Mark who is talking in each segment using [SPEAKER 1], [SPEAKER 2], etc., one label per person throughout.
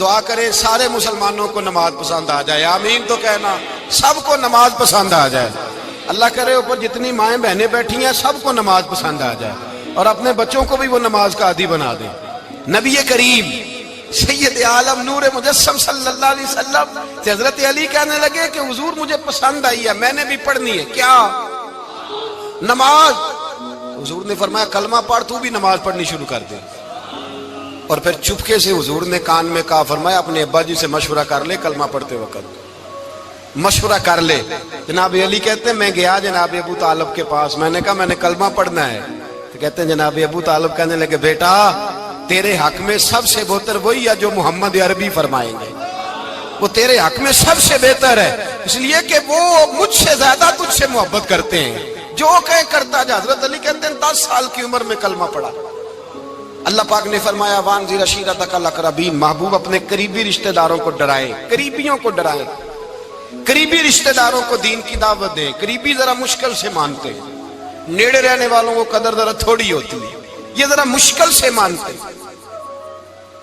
[SPEAKER 1] دعا کرے سارے مسلمانوں کو نماز پسند آ جائے، آمین تو کہنا، سب کو نماز پسند آ جائے۔ اللہ کرے اوپر جتنی مائیں بہنیں بیٹھی ہیں سب کو نماز پسند آ جائے، اور اپنے بچوں کو بھی وہ نماز کا عادی بنا دیں۔ نبی کریم سید عالم نور مجسم صلی اللہ علیہ وسلم سے حضرت علی کہنے لگے کہ حضور مجھے پسند آئی ہے، میں نے بھی پڑھنی ہے، کیا؟ نماز۔ حضور نے فرمایا کلمہ پڑھ، تو بھی نماز پڑھنی شروع کر دے۔ اور پھر چپکے سے حضور نے کان میں کہا، فرمایا اپنے ابا جی سے مشورہ کر لے کلمہ پڑھتے وقت، مشورہ کر لے۔ جناب علی کہتے ہیں میں گیا جناب ابو طالب کے پاس، میں نے کہا میں نے کلمہ پڑھنا ہے، تو کہتے ہیں جناب ابو طالب کہنے لگے بیٹا تیرے حق میں سب سے بہتر وہی ہے جو محمد عربی فرمائیں گے، وہ تیرے حق میں سب سے بہتر ہے، اس لیے کہ وہ مجھ سے زیادہ تجھ سے محبت کرتے ہیں، جو کہے کرتا جا۔ حضرت علی کہتے ہیں 10 سال کی عمر میں کلمہ پڑھا۔ اللہ پاک نے فرمایا وانذر عشیرتک الاقربین، محبوب اپنے قریبی رشتہ داروں کو ڈرائیں، قریبیوں کو ڈرائیں، قریبی رشتہ داروں کو دین کی دعوت دیں۔ قریبی ذرا مشکل سے مانتے ہیں، نیڑے رہنے والوں کو قدر ذرا تھوڑی ہوتی ہے، یہ ذرا مشکل سے مانتے ہیں۔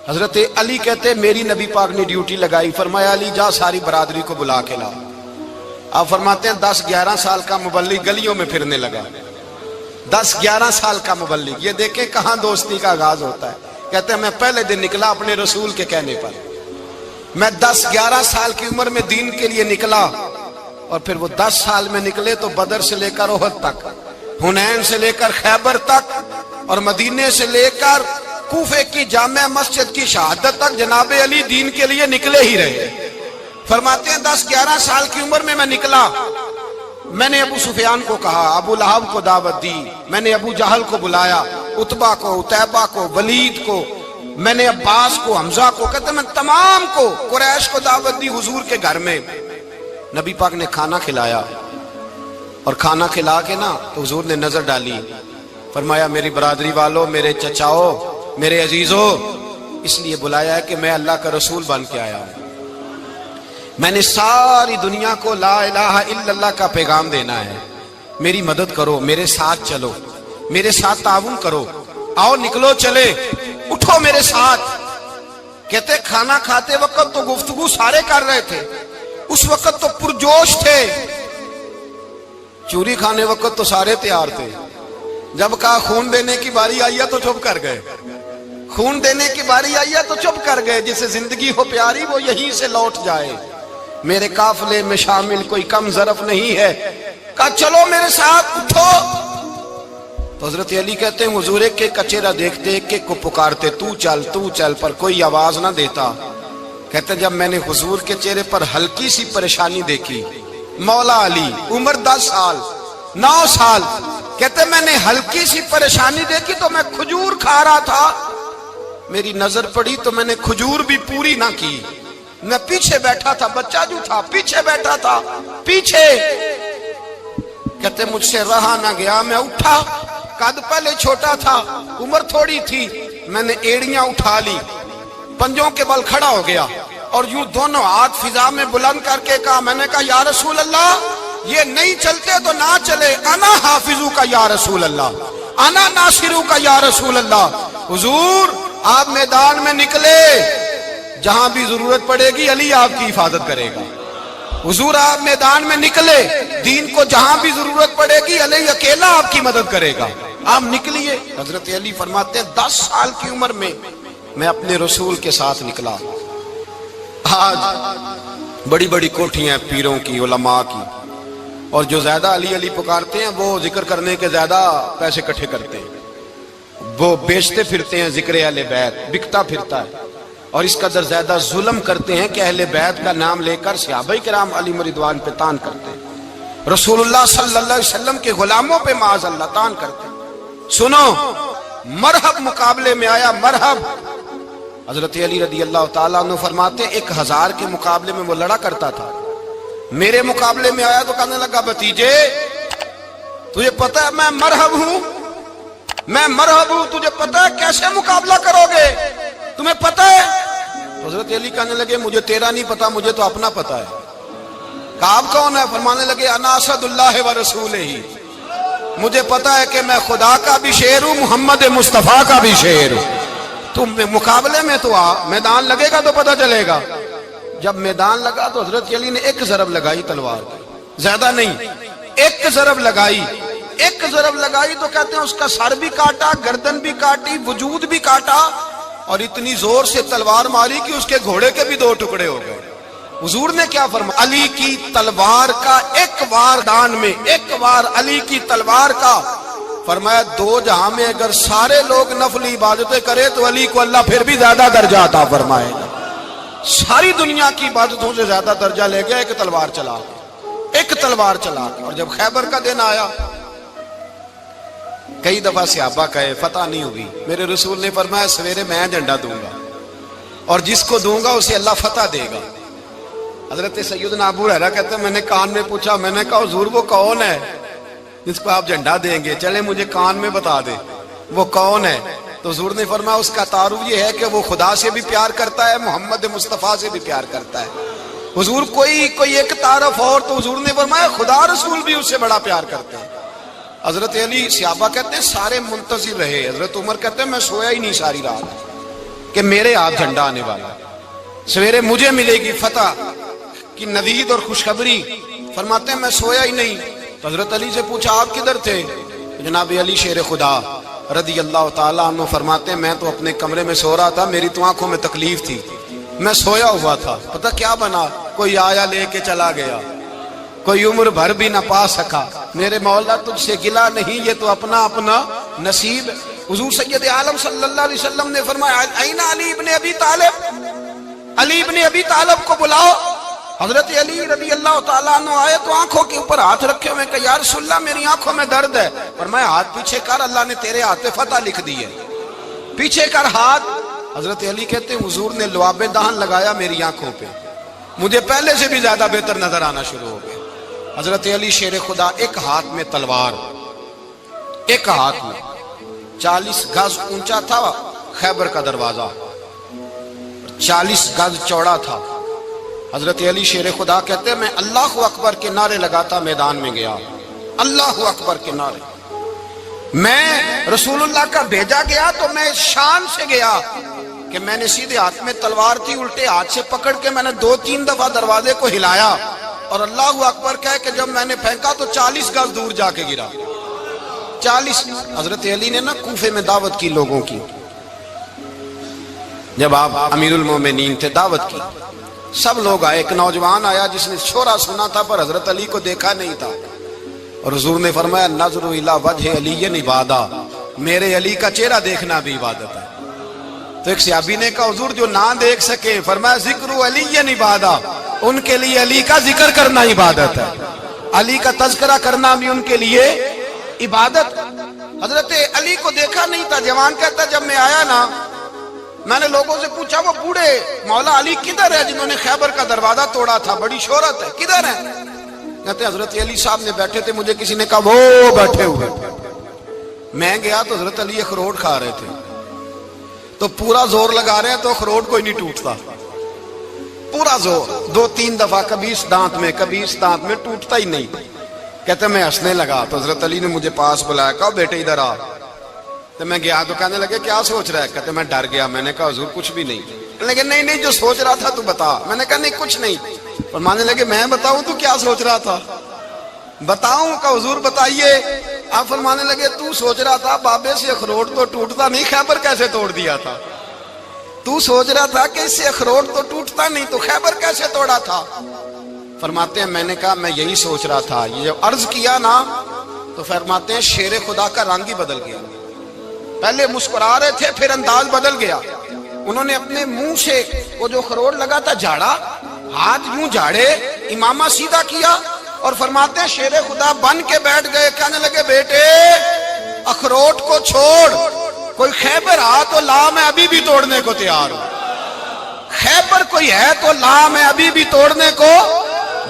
[SPEAKER 1] حضرت علی کہتے ہیں میری نبی پاک نے ڈیوٹی لگائی، فرمایا علی جا ساری برادری کو بلا کے لا۔ آپ فرماتے ہیں 10-11 سال کا مبلغ گلیوں میں پھرنے لگا، 10-11 سال کا مبلغ، یہ دیکھیں کہاں دوستی کا آغاز ہوتا ہے۔ کہتے ہیں میں پہلے دن نکلا اپنے رسول کے کہنے پر، میں 10-11 سال کی عمر میں دین کے لیے نکلا، اور پھر وہ 10 سال میں نکلے تو بدر سے لے کر احد تک، حنین سے لے کر خیبر تک، اور مدینے سے لے کر کوفے کی جامع مسجد کی شہادت تک جناب علی دین کے لیے نکلے ہی رہے۔ فرماتے ہیں 10-11 سال کی عمر میں نکلا، میں نے ابو سفیان کو کہا، ابو لہب کو دعوت دی، میں نے ابو جہل کو بلایا، عتبہ کو، عتیبہ کو، ولید کو، میں نے عباس کو، حمزہ کو، کہتے ہیں میں تمام کو، قریش کو دعوت دی حضور کے گھر میں۔ نبی پاک نے کھانا کھلایا، اور کھانا کھلا کے نا تو حضور نے نظر ڈالی، فرمایا میری برادری والوں، میرے چچاؤ، میرے عزیزوں، اس لیے بلایا ہے کہ میں اللہ کا رسول بن کے آیا ہوں، میں نے ساری دنیا کو لا الہ الا اللہ کا پیغام دینا ہے، میری مدد کرو، میرے ساتھ چلو، میرے ساتھ تعاون کرو، آؤ نکلو چلے، اٹھو میرے ساتھ۔ کہتے کھانا کھاتے وقت تو گفتگو سارے کر رہے تھے، اس وقت تو پرجوش تھے، چوری کھانے وقت تو سارے تیار تھے، جب کہا خون دینے کی باری آئی ہے تو چپ کر گئے، خون دینے کی باری آئی ہے تو چپ کر گئے، جسے زندگی ہو پیاری وہ یہیں سے لوٹ جائے، میرے قافلے میں شامل کوئی کم ظرف نہیں ہے، کہا چلو میرے ساتھ اٹھو۔ تو حضرت علی کہتے ہیں حضور ایک کا چہرہ دیکھتے ایک کو پکارتے تو چل، پر کوئی آواز نہ دیتا۔ کہتے ہیں جب میں نے حضور کے چہرے پر ہلکی سی پریشانی دیکھی، مولا علی عمر 10 سال 9 سال، کہتے ہیں میں نے ہلکی سی پریشانی دیکھی تو میں کھجور کھا رہا تھا، میری نظر پڑی تو میں نے کھجور بھی پوری نہ کی، میں پیچھے بیٹھا تھا، بچہ جو تھا پیچھے بیٹھا تھا، پیچھے۔ کہتے مجھ سے رہا نہ گیا، میں اٹھا، قد پہلے چھوٹا تھا، عمر تھوڑی تھی، میں نے ایڑیاں اٹھا لی، پنجوں کے بل کھڑا ہو گیا، اور یوں دونوں ہاتھ فضا میں بلند کر کے کہا، میں نے کہا یا رسول اللہ یہ نہیں چلتے تو نہ چلے، انا حافظو کا یا رسول اللہ، انا ناصرو کا یا رسول اللہ۔ حضور آپ میدان میں نکلے، جہاں بھی ضرورت پڑے گی علی آپ کی حفاظت کرے گا، حضور آپ میدان میں نکلے، دین کو جہاں بھی ضرورت پڑے گی علی اکیلا آپ کی مدد کرے گا، آپ نکلیے۔ حضرت علی فرماتے ہیں 10 سال کی عمر میں میں اپنے رسول کے ساتھ نکلا۔ آج بڑی بڑی کوٹھیاں پیروں کی، علماء کی، اور جو زیادہ علی علی پکارتے ہیں وہ ذکر کرنے کے زیادہ پیسے اکٹھے کرتے ہیں، وہ بیچتے پھرتے ہیں ذکر اہل بیت، بکتا پھرتا ہے، اور اس قدر زیادہ ظلم کرتے ہیں کہ اہل بیت کا نام لے کر صحابہ کرام علی رضوان پہ تان کرتے ہیں، رسول اللہ صلی اللہ علیہ وسلم کے غلاموں پہ معاذ اللہ تان کرتے ہیں۔ سنو، مرحب مقابلے میں آیا، مرحب۔ حضرت علی رضی اللہ تعالیٰ عنہ فرماتے ہیں 1000 کے مقابلے میں وہ لڑا کرتا تھا، میرے مقابلے میں آیا تو کہنے لگا بھتیجے تجھے پتہ ہے میں مرحب ہوں، میں مرحب ہوں، تجھے پتہ ہے کیسے مقابلہ کرو گے، تمہیں پتہ ہے؟ حضرت علی کہنے لگے مجھے تیرا نہیں پتا، مجھے تو اپنا پتہ ہے۔ کہا آپ کون ہے؟ فرمانے لگے انا اسد اللہ و رسولہ، مجھے پتا ہے کہ میں خدا کا بھی شعر ہوں، محمد مصطفیٰ کا بھی شعر ہوں۔ تم مقابلے میں تو آ، میدان لگے گا تو پتہ چلے گا۔ جب میدان لگا تو حضرت علی نے ایک ضرب لگائی تلوار کی، زیادہ نہیں، ایک ضرب لگائی۔ ایک ضرب لگائی تو کہتے ہیں اس کا سر بھی کاٹا، گردن بھی کاٹی، وجود بھی کاٹا، اور اتنی زور سے تلوار ماری کہ اس کے گھوڑے کے بھی 2 ٹکڑے ہو گئے۔ حضور نے کیا فرمایا؟ علی کی تلوار کا ایک وار دان میں، ایک وار علی کی تلوار کا، فرمایا 2 جہاں میں اگر سارے لوگ نفلی عبادتیں کرے تو علی کو اللہ پھر بھی زیادہ درجہ عطا فرمائے گا۔ ساری دنیا کی عبادتوں سے زیادہ درجہ لے گیا ایک تلوار چلا کے، ایک تلوار چلا کے۔ اور جب خیبر کا دن آیا، کئی دفعہ صحابہ کہے فتح نہیں ہوئی، میرے رسول نے فرمایا سویرے میں جھنڈا دوں گا اور جس کو دوں گا اسے اللہ فتح دے گا۔ حضرت سیدنا ابو ہریرہ کہتے ہیں میں نے کان میں پوچھا، میں نے کہا حضور وہ کون ہے جس کو آپ جھنڈا دیں گے؟ چلے مجھے کان میں بتا دے وہ کون ہے۔ تو حضور نے فرمایا اس کا تعارف یہ ہے کہ وہ خدا سے بھی پیار کرتا ہے، محمد مصطفیٰ سے بھی پیار کرتا ہے۔ حضور کوئی ایک تعارف اور، تو حضور نے فرمایا خدا رسول بھی اس سے بڑا پیار کرتے ہیں۔ حضرت علی، صحابہ کہتے ہیں سارے منتظر رہے، حضرت عمر کہتے ہیں میں سویا ہی نہیں ساری رات کہ میرے ہاتھ جھنڈا آنے والا، سویرے مجھے ملے گی فتح کی نوید اور خوشخبری۔ فرماتے ہیں میں سویا ہی نہیں۔ تو حضرت علی سے پوچھا آپ کدھر تھے؟ جناب علی شیر خدا رضی اللہ تعالیٰ عنہ فرماتے ہیں میں تو اپنے کمرے میں سو رہا تھا، میری تو آنکھوں میں تکلیف تھی، میں سویا ہوا تھا، پتہ کیا بنا، کوئی آیا لے کے چلا گیا، کوئی عمر بھر بھی نہ پا سکا۔ میرے مولا تجھ سے گلا نہیں، یہ تو اپنا اپنا نصیب۔ حضور سید عالم صلی اللہ علیہ وسلم نے فرمایا این علی ابن ابی طالب، علی ابن ابی طالب کو بلاؤ۔ حضرت علی رضی اللہ تعالیٰ عنہ آئے تو آنکھوں کے اوپر ہاتھ رکھے ہوئے کہ یا رسول اللہ میری آنکھوں میں درد ہے۔ فرمایا ہاتھ پیچھے کر، اللہ نے تیرے ہاتھ پہ فتح لکھ دی ہے، پیچھے کر ہاتھ۔ حضرت علی کہتے ہیں حضور نے لعاب دہن لگایا میری آنکھوں پہ، مجھے پہلے سے بھی زیادہ بہتر نظر آنا شروع ہو گیا۔ حضرت علی شیر خدا ایک ہاتھ میں تلوار، ایک ہاتھ میں 40 گز اونچا تھا خیبر کا دروازہ، 40 گز چوڑا تھا۔ حضرت علی شیر خدا کہتے ہیں میں اللہ اکبر کے نعرے لگاتا میدان میں گیا، اللہ اکبر کے نعرے۔ میں رسول اللہ کا بھیجا گیا تو میں شان سے گیا کہ میں نے سیدھے ہاتھ میں تلوار تھی، الٹے ہاتھ سے پکڑ کے میں نے 2-3 دفعہ دروازے کو ہلایا اور اللہ اکبر کہہ کہ جب میں نے پھینکا تو 40 گز دور جا کے گرا، 40۔ حضرت علی نے نا کوفے میں دعوت کی لوگوں کی، جب آپ امیر المومنین تھے دعوت کی، سب لوگ آئے۔ ایک نوجوان آیا جس نے شورا سنا تھا پر حضرت علی کو دیکھا نہیں تھا، اور حضور نے فرمایا نظر الی وجہ علی عبادہ، میرے علی کا چہرہ دیکھنا بھی عبادت ہے۔ تو ایک صحابی نے کہا حضور جو نہ دیکھ سکے، فرمایا ذکر علی عبادہ، ان کے لیے علی کا ذکر کرنا عبادت ہے، علی کا تذکرہ کرنا بھی ان کے لیے عبادت۔ حضرت علی کو دیکھا نہیں تھا، جوان کہتا جب میں آیا نا میں نے لوگوں سے پوچھا وہ بوڑھے مولا علی کدھر ہے جنہوں نے خیبر کا دروازہ توڑا تھا، بڑی شہرت ہے، کدھر ہے؟ کہتے ہیں حضرت علی صاحب نے بیٹھے تھے، مجھے کسی نے کہا وہ بیٹھے ہوئے۔ میں گیا تو حضرت علی اخروٹ کھا رہے تھے، تو پورا زور لگا رہے ہیں تو اخروٹ کوئی نہیں ٹوٹتا، پورا زور 2-3 دفعہ، کبھی اس دانت میں کبھی اس دانت میں، ٹوٹتا ہی نہیں۔ کہتے میں ہنسنے لگا تو حضرت علی نے مجھے پاس بلایا، کہا بیٹے ادھر آ۔ تو میں گیا تو کہنے لگے کیا سوچ رہا ہے؟ کہتے میں ڈر گیا۔ میں نے کہا حضور کچھ بھی نہیں۔ لیکن نہیں جو سوچ رہا تھا تو بتا۔ میں نے کہا نہیں کچھ نہیں۔ فرمانے لگے میں بتاؤں تو کیا سوچ رہا تھا؟ بتاؤں؟ کہ حضور بتائیے۔ آپ فرمانے لگے تو سوچ رہا تھا بابے سے اخروٹ تو ٹوٹتا نہیں، خیبر کیسے توڑ دیا تھا؟ تو سوچ رہا تھا کہ اس سے اخروٹ تو ٹوٹتا نہیں تو خیبر کیسے توڑا تھا؟ فرماتے ہیں میں نے کہا میں یہی سوچ رہا تھا۔ یہ جب عرض کیا نا تو فرماتے ہیں شیر خدا کا رنگ ہی بدل گیا، پہلے مسکرا رہے تھے پھر انداز بدل گیا۔ انہوں نے اپنے منہ سے وہ جو خروٹ لگا تھا جھاڑا، ہاتھ یوں جھاڑے، امامہ سیدھا کیا اور فرماتے ہیں شیر خدا بن کے بیٹھ گئے۔ کہنے لگے بیٹے اخروٹ کو چھوڑ، کوئی خیبر آ تو لا، میں ابھی بھی توڑنے کو تیار ہوں۔ خیبر کوئی ہے تو لا، میں ابھی بھی توڑنے کو۔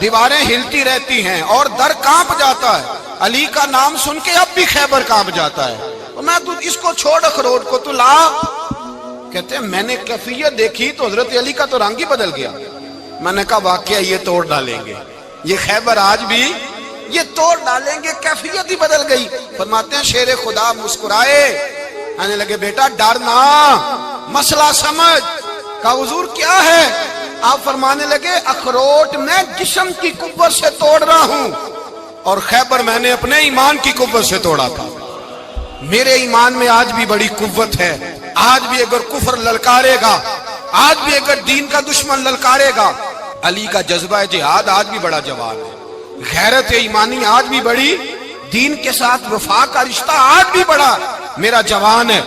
[SPEAKER 1] دیواریں ہلتی رہتی ہیں اور در کانپ جاتا ہے، علی کا نام سن کے اب بھی خیبر کانپ جاتا ہے۔ میں تو اس کو چھوڑ اخروٹ کو تو لا۔ کہتے ہیں میں نے کیفیت دیکھی تو حضرت علی کا تو رنگ ہی بدل گیا۔ میں نے کہا واقعہ یہ توڑ ڈالیں گے، یہ خیبر آج بھی یہ توڑ ڈالیں گے، کیفیت ہی بدل گئی۔ فرماتے ہیں شیر خدا مسکرائے، کہنے لگے بیٹا ڈر نہ، مسئلہ سمجھ. کہا حضور کیا ہے؟ آپ فرمانے لگے اخروٹ میں جسم کی قوت سے توڑ رہا ہوں اور خیبر میں نے اپنے ایمان کی قوت سے توڑا تھا. میرے ایمان میں آج بھی بڑی قوت ہے. آج بھی اگر کفر للکارے گا، آج بھی اگر دین کا دشمن للکارے گا، علی کا جذبہ جہاد آج بھی بڑا جوان ہے. غیرت ایمانی آج بھی بڑی، دین کے ساتھ وفا کا رشتہ آج بھی بڑا میرا جوان ہے.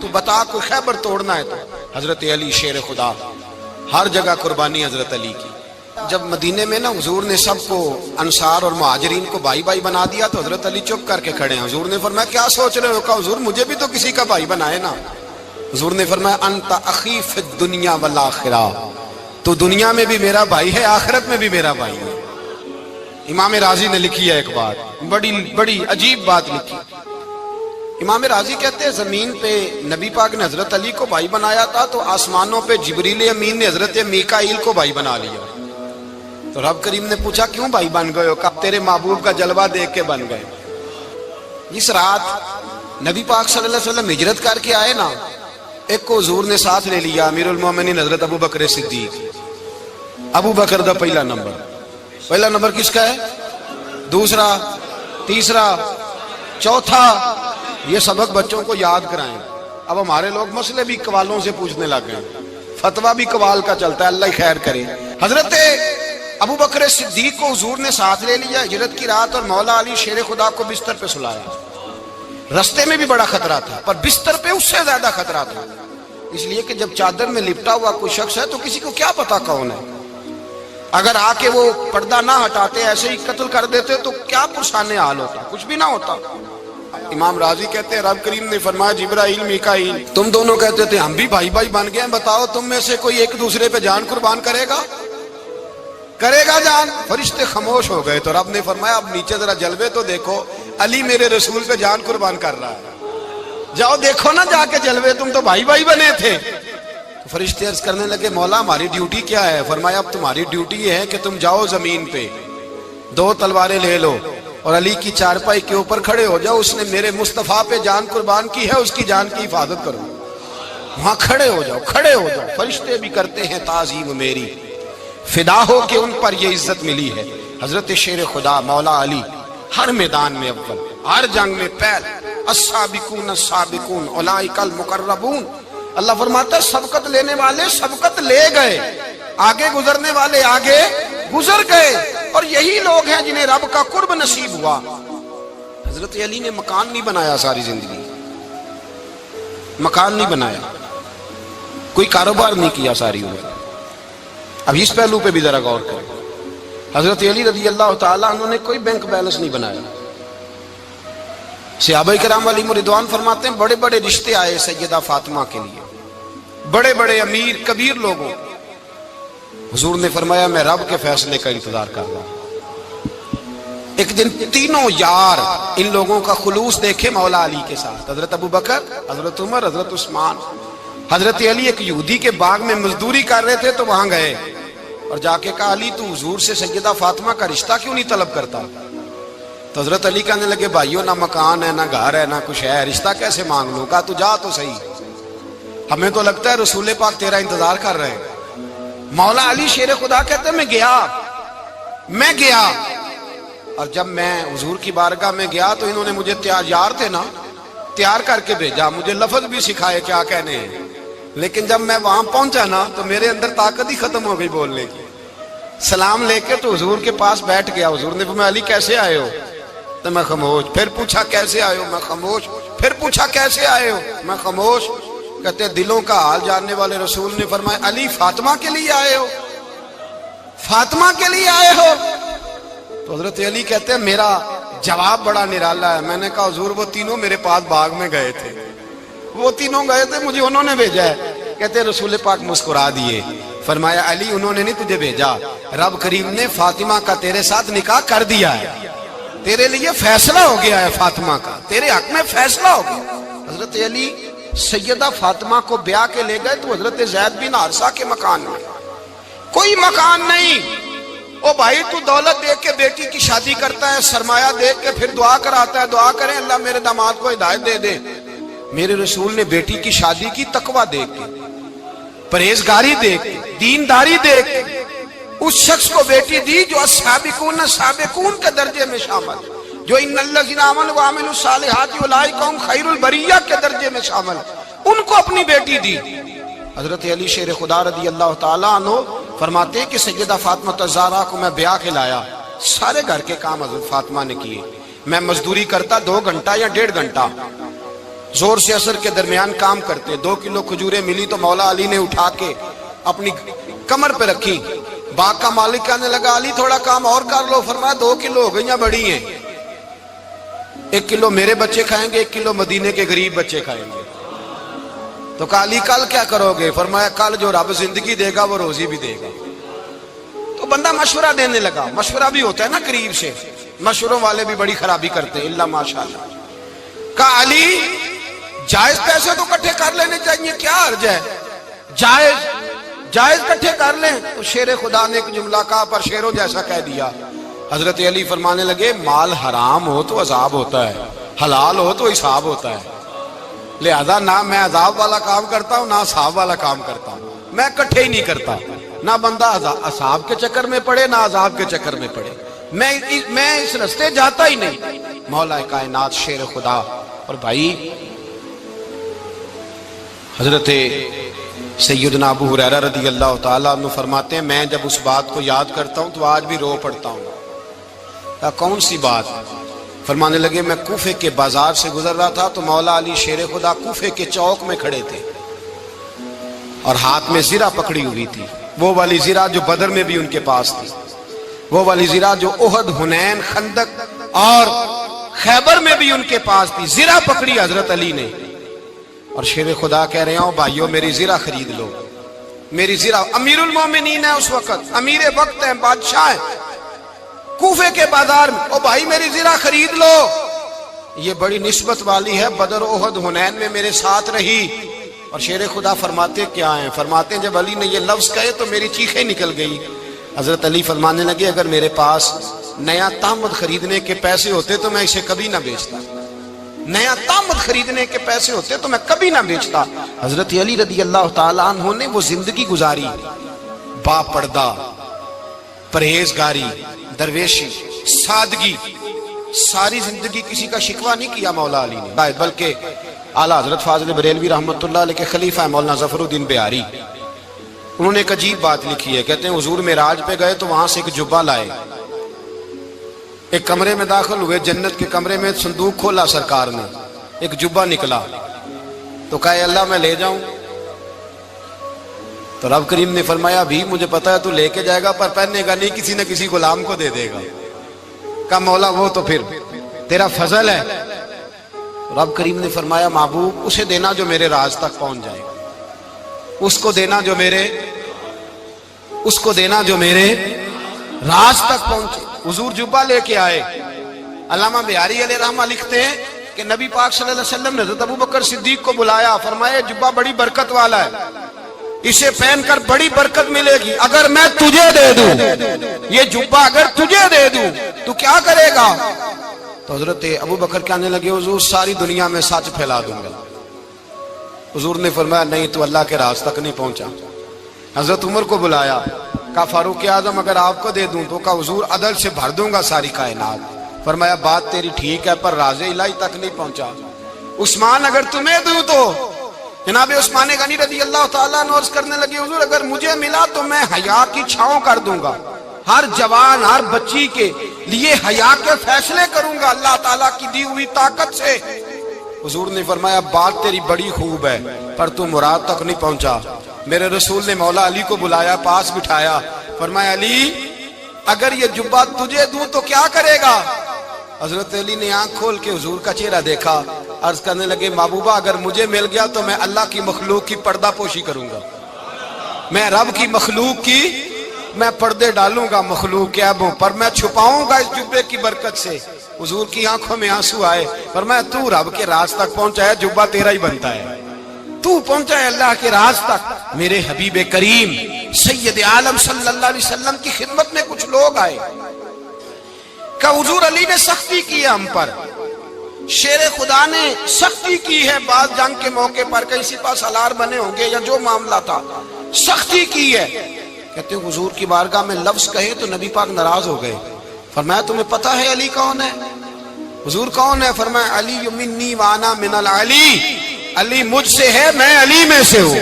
[SPEAKER 1] تو بتا کوئی خیبر توڑنا ہے تو حضرت علی شیر خدا، ہر جگہ قربانی حضرت علی کی. جب مدینے میں نا حضور نے سب کو انصار اور مہاجرین کو بھائی بھائی بنا دیا تو حضرت علی چپ کر کے کھڑے ہیں. حضور نے فرمایا کیا سوچ رہے ہو؟ کہا حضور مجھے بھی تو کسی کا بھائی بنائے نا. حضور نے فرمایا انت اخی فی الدنیا والآخرہ، تو دنیا میں بھی میرا بھائی ہے، آخرت میں بھی میرا بھائی ہے. امام راضی نے لکھی ہے ایک بات، بڑی عجیب بات لکھی. امام راضی کہتے ہیں زمین پہ نبی پاک نے حضرت علی کو بھائی بنایا تھا تو آسمانوں پہ جبریل امین نے حضرت میکائیل کو بھائی بنا لیا. تو رب کریم نے پوچھا کیوں بھائی بن گئے ہو؟ کہا تیرے محبوب کا جلوہ دیکھ کے بن گئے. اس رات نبی پاک صلی اللہ علیہ وسلم ہجرت کر کے آئے نا، ایک کو حضور نے ساتھ لے لیا، امیر المومنین حضرت ابو بکر صدیق. ابو بکر دا پہلا نمبر کس کا ہے؟ دوسرا، تیسرا، چوتھا. یہ سبق بچوں کو یاد کرائیں. اب ہمارے لوگ مسئلے بھی قوالوں سے پوچھنے لگ گئے، فتویٰ بھی قوال کا چلتا ہے، اللہ ہی خیر کرے. حضرت ابو بکر صدیق کو حضور نے ساتھ لے لیا ہجرت کی رات، اور مولا علی شیر خدا کو بستر پہ سلایا. رستے میں بھی بڑا خطرہ تھا پر بستر پہ اس سے زیادہ خطرہ تھا، اس لیے کہ جب چادر میں لپٹا ہوا کوئی شخص ہے تو کسی کو کیا پتا کون ہے. اگر آ کے وہ پردہ نہ ہٹاتے ایسے ہی قتل کر دیتے تو کیا پرسانے حال ہوتا، کچھ بھی نہ ہوتا. امام راضی کہتے ہیں رب کریم نے فرمایا جبرائیل میکائیل تم دونوں کہتے تھے ہم بھی بھائی بھائی بن گئے ہیں، بتاؤ تم میں سے کوئی ایک دوسرے پہ جان قربان کرے گا جان؟ فرشتے خاموش ہو گئے. تو رب نے فرمایا اب نیچے ذرا جلوے تو دیکھو، علی میرے رسول پہ جان قربان کر رہا ہے، جاؤ دیکھو نا جا کے جلوے، تم تو بھائی بھائی بنے تھے. فرشتے عرض کرنے لگے مولا ہماری ڈیوٹی کیا ہے؟ فرمایا اب تمہاری ڈیوٹی یہ ہے کہ تم جاؤ زمین پہ 2 تلواریں لے لو اور علی کی چارپائی کے اوپر کھڑے ہو جاؤ، اس نے میرے مصطفیٰ پہ جان قربان کی ہے، اس کی جان کی حفاظت کرو. وہاں کھڑے ہو جاؤ. فرشتے بھی کرتے ہیں تعظیم میری، فدا ہو کہ ان پر یہ عزت ملی ہے. حضرت شیر خدا مولا علی ہر میدان میں اول، ہر جنگ میں پہل. السابقون السابقون اولئک المقربون. اللہ فرماتا ہے سبقت لینے والے سبقت لے گئے، آگے گزرنے والے آگے گزر گئے، اور یہی لوگ ہیں جنہیں رب کا قرب نصیب ہوا. حضرت علی نے مکان نہیں بنایا، ساری زندگی مکان نہیں بنایا، کوئی کاروبار نہیں کیا ساری عمر. اب اس پہلو پہ بھی ذرا غور کریں. حضرت علی رضی اللہ تعالیٰ انہوں نے کوئی بینک بیلنس نہیں بنایا. صحابہ کرام علیہم رضوان فرماتے ہیں بڑے بڑے رشتے آئے سیدہ فاطمہ کے لیے، بڑے بڑے امیر کبیر لوگوں. حضور نے فرمایا میں رب کے فیصلے کا انتظار کر رہا ہوں. ایک دن تینوں یار ان لوگوں کا خلوص دیکھے مولا علی کے ساتھ، حضرت ابو بکر، حضرت عمر، حضرت عثمان. حضرت علی ایک یہودی کے باغ میں مزدوری کر رہے تھے تو وہاں گئے اور جا کے کہا علی تو حضور سے سیدہ فاطمہ کا رشتہ کیوں نہیں طلب کرتا؟ تو حضرت علی کہنے لگے بھائیو نہ مکان ہے، نہ گھر ہے، نہ کچھ ہے، رشتہ کیسے مانگ لوں؟ کہا تو جا تو صحیح، ہمیں تو لگتا ہے رسول پاک تیرا انتظار کر رہے ہیں. مولا علی شیر خدا کہتے ہیں میں گیا اور جب میں حضور کی بارگاہ میں گیا تو انہوں نے مجھے یار تھے نا تیار کر کے بھیجا، مجھے لفظ بھی سکھائے کیا کہنے ہیں، لیکن جب میں وہاں پہنچا نا تو میرے اندر طاقت ہی ختم ہو گئی بولنے کی. سلام لے کے تو حضور کے پاس بیٹھ گیا. حضور نے فرمایا علی کیسے آئے ہو؟ تو میں خاموش. پھر پوچھا کیسے آئے ہو؟ میں خاموش. پھر پوچھا کیسے آئے ہو؟ میں خاموش. کہتے دلوں کا حال جاننے والے رسول نے فرمایا علی فاطمہ کے لیے آئے ہو؟ فاطمہ کے لیے آئے ہو؟ تو حضرت علی کہتے ہیں میرا جواب بڑا نرالا ہے. میں نے کہا حضور وہ تینوں میرے پاس باغ میں گئے تھے، وہ تینوں گئے تھے، مجھے انہوں نے بھیجا ہے. کہتے ہیں رسول پاک مسکرا دیے، فرمایا علی انہوں نے نہیں تجھے بھیجا، رب کریم نے فاطمہ کا تیرے ساتھ نکاح کر دیا ہے، تیرے لیے فیصلہ ہو گیا ہے، فاطمہ کا تیرے حق میں فیصلہ ہو گیا. حضرت علی سیدہ فاطمہ کو بیاہ کے لے گئے تو حضرت زید بن حارثہ کے مکان میں کوئی مکان نہیں. او بھائی تو دولت دیکھ کے بیٹی کی شادی کرتا ہے، سرمایہ دیکھ کے پھر دعا کراتا ہے، دعا کریں اللہ میرے داماد کو ہدایت دے دے. میرے رسول نے بیٹی کی شادی کی تقویٰ دیکھ کے. پرہیزگاری دیکھ، دینداری دیکھ اس شخص کو بیٹی دی جو السابقون سابقون کے درجے میں شامل، جو ان الذین آمنوا وعملوا الصالحات اولئک هم خیر البریہ کے درجے میں شامل، ان کو اپنی بیٹی دی۔ حضرت علی شیر خدا رضی اللہ تعالیٰ عنہ فرماتے ہیں کہ سیدہ فاطمہ الزہرا کو میں بیاہ کے لایا، سارے گھر کے کام حضرت فاطمہ نے کیے، میں مزدوری کرتا 2 گھنٹہ یا 1.5 گھنٹہ، زور سے عصر کے درمیان کام کرتے، 2 کلو کھجوریں ملی تو مولا علی نے اٹھا کے اپنی کمر پہ رکھی، باغ کا مالک کہنے لگا علی تھوڑا کام اور کر لو، فرمایا 2 کلو ہو گئی ہیں، بڑی ہیں، 1 کلو میرے بچے کھائیں گے، 1 کلو مدینے کے غریب بچے کھائیں گے۔ تو کہا علی کل کیا کرو گے؟ فرمایا کل جو رب زندگی دے گا وہ روزی بھی دے گا۔ تو بندہ مشورہ دینے لگا، مشورہ بھی ہوتا ہے نا قریب سے، مشوروں والے بھی بڑی خرابی کرتے ہیں اللہ ماشاءاللہ۔ کہا علی جائز پیسے تو کٹھے کر لینے چاہیے، کیا حرج ہے، جائز کٹھے کر لیں۔ تو شیر خدا نے ایک جملہ کہا پر شیروں جیسا کہہ دیا۔ حضرت علی فرمانے لگے مال حرام ہو تو عذاب ہوتا ہے، حلال ہو تو حساب ہوتا ہے، لہذا نہ میں عذاب والا کام کرتا ہوں نہ حساب والا کام کرتا ہوں، میں کٹھے ہی نہیں کرتا، نہ بندہ حساب کے چکر میں پڑے نہ عذاب کے چکر میں پڑے، میں اس رستے جاتا ہی نہیں۔ مولا کائنات شیر خدا۔ اور بھائی حضرت سیدنا ابو ہریرہ رضی اللہ تعالیٰ عنہ فرماتے ہیں میں جب اس بات کو یاد کرتا ہوں تو آج بھی رو پڑتا ہوں۔ کون سی بات؟ فرمانے لگے میں کوفے کے بازار سے گزر رہا تھا تو مولا علی شیر خدا کوفے کے چوک میں کھڑے تھے اور ہاتھ میں زرہ پکڑی ہوئی تھی، وہ والی زرہ جو بدر میں بھی ان کے پاس تھی، وہ والی زرہ جو احد، حنین، خندق اور خیبر میں بھی ان کے پاس تھی، زرہ پکڑی حضرت علی نے اور شیر خدا کہہ رہے ہوں بھائیو میری زرہ خرید لو، میری زرہ۔ امیر المومنین ہے اس وقت، امیر وقت ہے، بادشاہ ہے، کوفے کے بازار میں، او بھائی میری زرہ خرید لو۔ یہ بڑی نسبت والی ہے، بدر، احد، حنین میں میرے ساتھ رہی۔ اور شیر خدا فرماتے کیا ہیں؟ فرماتے ہیں جب علی نے یہ لفظ کہے تو میری چیخیں نکل گئی۔ حضرت علی فرمانے لگے اگر میرے پاس نیا تامد خریدنے کے پیسے ہوتے تو میں اسے کبھی نہ بیچتا، نیا تامد خریدنے کے پیسے ہوتے تو میں کبھی نہ بیچتا۔ حضرت علی رضی اللہ تعالیٰ عنہ نے وہ زندگی گزاری، با پردہ، پرہیزگاری، درویشی، سادگی، ساری زندگی کسی کا شکوہ نہیں کیا مولا علی نے، بلکہ اعلیٰ حضرت فاضل بریلوی رحمۃ اللہ علیہ کے خلیفہ مولانا ظفر الدین بہاری، انہوں نے ایک عجیب بات لکھی ہے، کہتے ہیں حضور معراج پہ گئے تو وہاں سے ایک جبہ لائے، ایک کمرے میں داخل ہوئے، جنت کے کمرے میں صندوق کھولا سرکار نے، ایک جبہ نکلا تو کہا اللہ میں لے جاؤں؟ تو رب کریم نے فرمایا بھی مجھے پتا ہے تو لے کے جائے گا پر پہننے گا نہیں، کسی نہ کسی غلام کو دے دے گا۔ کہا مولا وہ تو پھر تیرا فضل ہے۔ رب کریم نے فرمایا محبوب اسے دینا جو میرے راز تک پہنچ جائے، اس کو دینا جو میرے راز تک پہنچے۔ حضور جبہ لے کے آئے۔ علامہ بہاری علیہ رحمہ لکھتے ہیں کہ نبی پاک صلی اللہ علیہ وسلم نے حضرت ابوبکر صدیق کو بلایا، فرمایا جبہ بڑی برکت والا ہے، اسے پہن کر بڑی برکت ملے گی، اگر میں تجھے دے دوں، یہ جبہ اگر تجھے دے دوں تو کیا کرے گا؟ تو حضرت ابوبکر کہنے لگے حضور ساری دنیا میں سچ پھیلا دوں گا۔ حضور نے فرمایا نہیں تو اللہ کے راز تک نہیں پہنچا۔ حضرت عمر کو بلایا، کہا فاروق اعظم اگر آپ کو دے دوں تو کہا حضور عدل سے بھر دوں گا ساری کائنات۔ فرمایا بات تیری ٹھیک ہے پر راز الہی تک نہیں پہنچا۔ عثمان اگر تمہیں دوں تو جناب عثمان غنی رضی اللہ تعالیٰ عنہ عرض کرنے لگے حضور اگر مجھے ملا تو میں حیا کی چھاؤں کر دوں گا، ہر جوان ہر بچی کے لیے حیا کے فیصلے کروں گا اللہ تعالیٰ کی دی ہوئی طاقت سے۔ حضور نے فرمایا بات تیری بڑی خوب ہے پر تو مراد تک نہیں پہنچا۔ میرے رسول نے مولا علی کو بلایا، پاس بٹھایا، فرمایا علی اگر یہ جبہ تجھے دوں تو کیا کرے گا؟ حضرت علی نے آنکھ کھول کے حضور کا چہرہ دیکھا، عرض کرنے لگے محبوبہ اگر مجھے مل گیا تو میں اللہ کی مخلوق کی پردہ پوشی کروں گا، میں رب کی مخلوق کی میں پردے ڈالوں گا مخلوق کے عیبوں پر، میں چھپاؤں گا اس جبے کی برکت سے۔ حضور کی آنکھوں میں آنسو آئے، فرمایا تو رب کے راز تک پہنچا ہے، جبہ تیرا ہی بنتا ہے، تو پہنچا ہے اللہ کے راز تک۔ میرے حبیب کریم سید عالم صلی اللہ علیہ وسلم کی خدمت میں کچھ لوگ آئے کہ حضور علی نے سختی کی ہے ہم پر، شیر خدا نے سختی کی ہے بعض جنگ کے موقع پر، کہیں سپہ سالار بنے ہوں گے یا جو معاملہ تھا، سختی کی ہے. کہتے ہیں حضور کی بارگاہ میں لفظ کہے تو نبی پاک ناراض ہو گئے. فرمایا تمہیں پتہ ہے علی کون ہے؟ حضور کون ہے؟ فرمایا علی منی وانا من العلی، علی مجھ سے ہے، میں علی میں سے ہوں.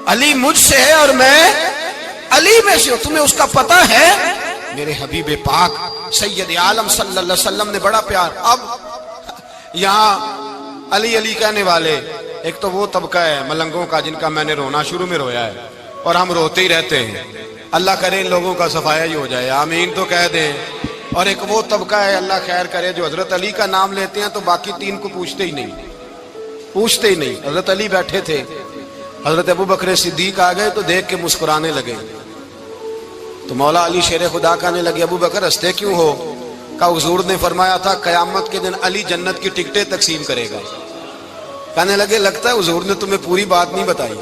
[SPEAKER 1] علی مجھ سے ہے اور میں علی میں سے ہوں. تمہیں اس کا پتہ ہے؟ میرے حبیب پاک سید عالم صلی اللہ علیہ وسلم نے بڑا پیار. اب یہاں علی علی کہنے والے ایک تو وہ طبقہ ہے ملنگوں کا جن کا میں نے رونا شروع میں رویا ہے اور ہم روتے ہی رہتے ہیں. اللہ کرے ان لوگوں کا صفایا ہی ہو جائے، آمین تو کہہ دیں. اور ایک وہ طبقہ ہے اللہ خیر کرے جو حضرت علی کا نام لیتے ہیں تو باقی تین کو پوچھتے ہی نہیں. حضرت علی بیٹھے تھے، حضرت ابو بکر صدیق آ گئے تو دیکھ کے مسکرانے لگے. تو مولا علی شیر خدا کہنے لگے ابو بکر ہنستے کیوں ہو؟ کہ حضور نے فرمایا تھا قیامت کے دن علی جنت کی ٹکٹیں تقسیم کرے گا. کہنے لگے لگتا ہے حضور نے تمہیں پوری بات نہیں بتائی.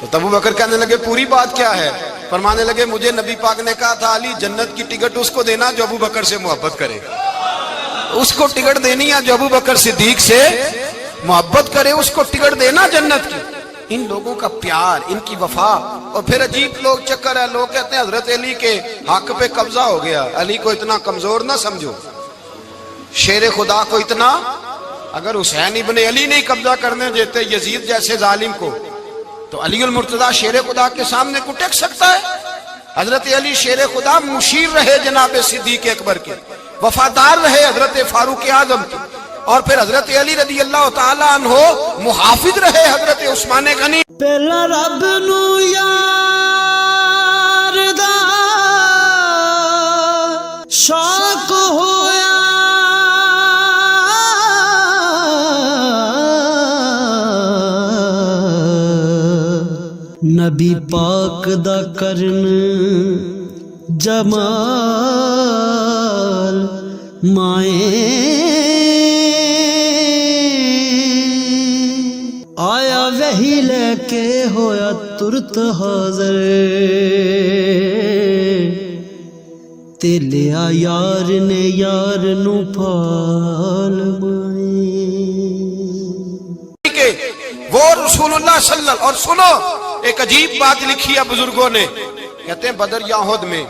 [SPEAKER 1] تو ابو بکر کہنے لگے پوری بات کیا ہے؟ فرمانے لگے مجھے نبی پاک نے کہا تھا علی جنت کی ٹکٹ اس کو دینا جو ابو بکر سے محبت کرے. اس کو ٹکٹ دینی ہے جو ابو بکر صدیق سے محبت کرے، اس کو ٹکٹ دینا جنت کی. ان لوگوں کا پیار، ان کی وفا. اور پھر عجیب لوگ چکر ہے، لوگ کہتے ہیں حضرت علی کے حق پہ قبضہ ہو گیا. علی کو اتنا کمزور نہ سمجھو، شیر خدا کو اتنا. اگر حسین ابن علی نہیں قبضہ کرنے دیتے یزید جیسے ظالم کو تو علی المرتضیٰ شیر خدا کے سامنے کو ٹک سکتا ہے؟ حضرت علی شیر خدا مشیر رہے جناب صدیق اکبر کے، وفادار رہے حضرت فاروق اعظم کے، اور پھر حضرت علی رضی اللہ تعالیٰ عنہ محافظ رہے حضرت عثمان غنی.
[SPEAKER 2] پہلا رب نو یار دا شوق ہویا، نبی پاک دا کرن جمال مائیں آیا وہی لے کے ہویا ترت حاضر، تے لیا یار نے یار نو پال مائیں.
[SPEAKER 1] وہ رسول اللہ صلی اللہ. اور سنو ایک عجیب بات لکھی ہے بزرگوں نے، کہتے ہیں بدر یا احد میں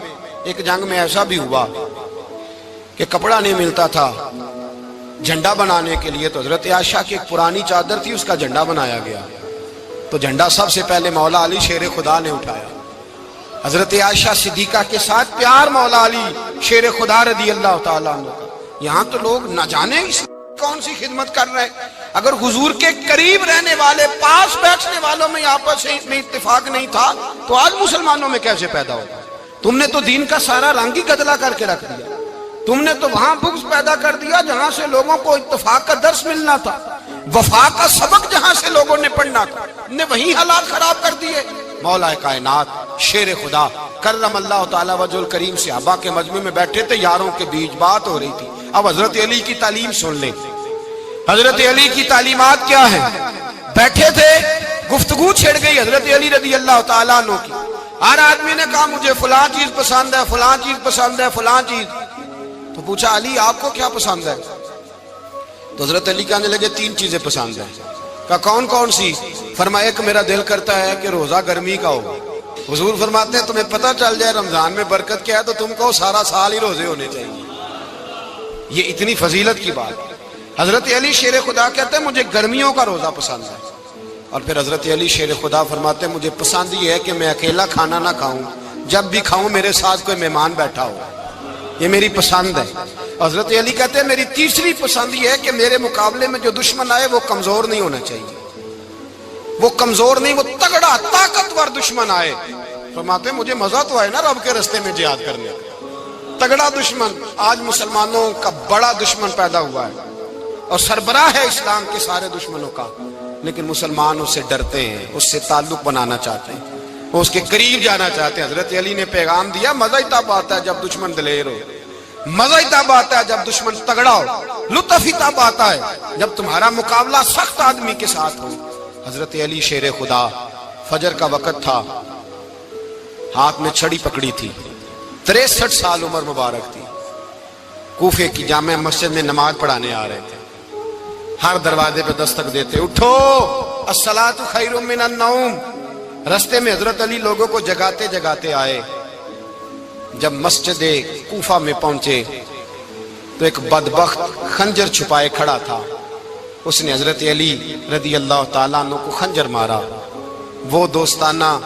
[SPEAKER 1] ایک جنگ میں ایسا بھی ہوا کہ کپڑا نہیں ملتا تھا جھنڈا بنانے کے لیے، تو حضرت عائشہ کی ایک پرانی چادر تھی، اس کا جھنڈا بنایا گیا. تو جھنڈا سب سے پہلے مولا علی شیر خدا نے اٹھایا. حضرت عائشہ صدیقہ کے ساتھ پیار مولا علی شیر خدا رضی اللہ تعالیٰ عنہ کا. یہاں تو لوگ نہ جانے کون سی خدمت کر رہے ہیں. اگر حضور کے قریب رہنے والے پاس بیٹھنے والوں میں آپس میں اتفاق نہیں تھا تو آج مسلمانوں میں کیسے پیدا ہوگا؟ تم نے تو دین کا سارا رنگ ہی گدلا کر کے رکھ دیا. تم نے تو وہاں بغض پیدا کر دیا جہاں سے لوگوں کو اتفاق کا درس ملنا تھا، وفا کا سبق جہاں سے لوگوں نے پڑھنا تھا، نے وہی حالات خراب کر دیے. مولا کائنات شیر خدا کرم اللہ تعالیٰ وجہ الکریم صحابہ کے مجمع میں بیٹھے تھے، یاروں کے بیچ بات ہو رہی تھی. اب حضرت علی کی تعلیم سن لیں. حضرت علی کی تعلیمات کیا ہیں؟ بیٹھے تھے، گفتگو چھڑ گئی حضرت علی رضی اللہ تعالیٰ عنہ کی. ہر آدمی نے کہا مجھے فلاں چیز پسند ہے، فلاں چیز پسند ہے، فلاں چیز. تو پوچھا علی آپ کو کیا پسند ہے؟ تو حضرت علی کہنے لگے تین چیزیں پسند ہیں. کہا کون کون سی؟ فرمایا ایک میرا دل کرتا ہے کہ روزہ گرمی کا ہو. حضور فرماتے ہیں تمہیں پتہ چل جائے رمضان میں برکت کیا ہے تو تم کو سارا سال ہی روزے ہونے چاہیے. یہ اتنی فضیلت کی بات. حضرت علی شیر خدا کہتے ہیں مجھے گرمیوں کا روزہ پسند ہے. اور پھر حضرت علی شیر خدا فرماتے ہیں مجھے پسند یہ ہے کہ میں اکیلا کھانا نہ کھاؤں، جب بھی کھاؤں میرے ساتھ کوئی مہمان بیٹھا ہو. یہ میری پسند ہے. حضرت علی کہتے ہیں میری تیسری پسند یہ ہے کہ میرے مقابلے میں جو دشمن آئے وہ کمزور نہیں ہونا چاہیے، وہ کمزور نہیں، وہ تگڑا طاقتور دشمن آئے. فرماتے ہیں مجھے مزہ تو آئے نا رب کے رستے میں جہاد کرنے کا. تگڑا دشمن. آج مسلمانوں کا بڑا دشمن پیدا ہوا ہے اور سربراہ ہے اسلام کے سارے دشمنوں کا، لیکن مسلمان اس سے ڈرتے ہیں، اس سے تعلق بنانا چاہتے ہیں، وہ اس کے قریب جانا چاہتے ہیں. حضرت علی نے پیغام دیا مزہ ہی تب آتا ہے جب دشمن دلیر ہو، مزہ ہی تب آتا ہے جب دشمن تگڑا ہو، لطف ہی تب آتا ہے جب تمہارا مقابلہ سخت آدمی کے ساتھ ہو. حضرت علی شیر خدا فجر کا وقت تھا، ہاتھ میں چھڑی پکڑی تھی، 63 سال عمر مبارک تھی. کوفے کی جامع مسجد میں نماز پڑھانے آ رہے تھے. ہر دروازے پہ دستک دیتے اٹھو الصلاۃ خیر من النوم، رستے میں حضرت علی لوگوں کو جگاتے جگاتے آئے. جب مسجد کوفہ میں پہنچے تو ایک بدبخت خنجر چھپائے کھڑا تھا. اس نے حضرت علی رضی اللہ تعالیٰ عنہ کو خنجر مارا. وہ دوستانہ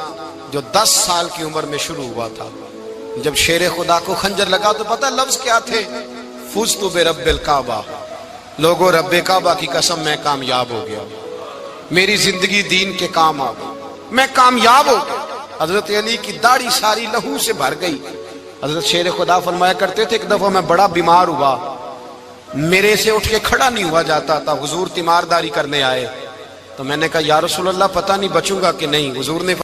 [SPEAKER 1] جو 10 سال کی عمر میں شروع ہوا تھا. جب شیر خدا کو خنجر لگا تو پتہ لفظ کیا تھے؟ فزت برب الکعبہ. لوگوں رب کعبہ کی قسم میں کامیاب ہو گیا, میری زندگی دین کے کام آ گئی, میں کامیاب ہو گیا. حضرت علی کی داڑھی ساری لہو سے بھر گئی. حضرت شیر خدا فرمایا کرتے تھے ایک دفعہ میں بڑا بیمار ہوا, میرے سے اٹھ کے کھڑا نہیں ہوا جاتا تھا. حضور تیمارداری کرنے آئے تو میں نے کہا یا رسول اللہ پتہ نہیں بچوں گا کہ نہیں. حضور نے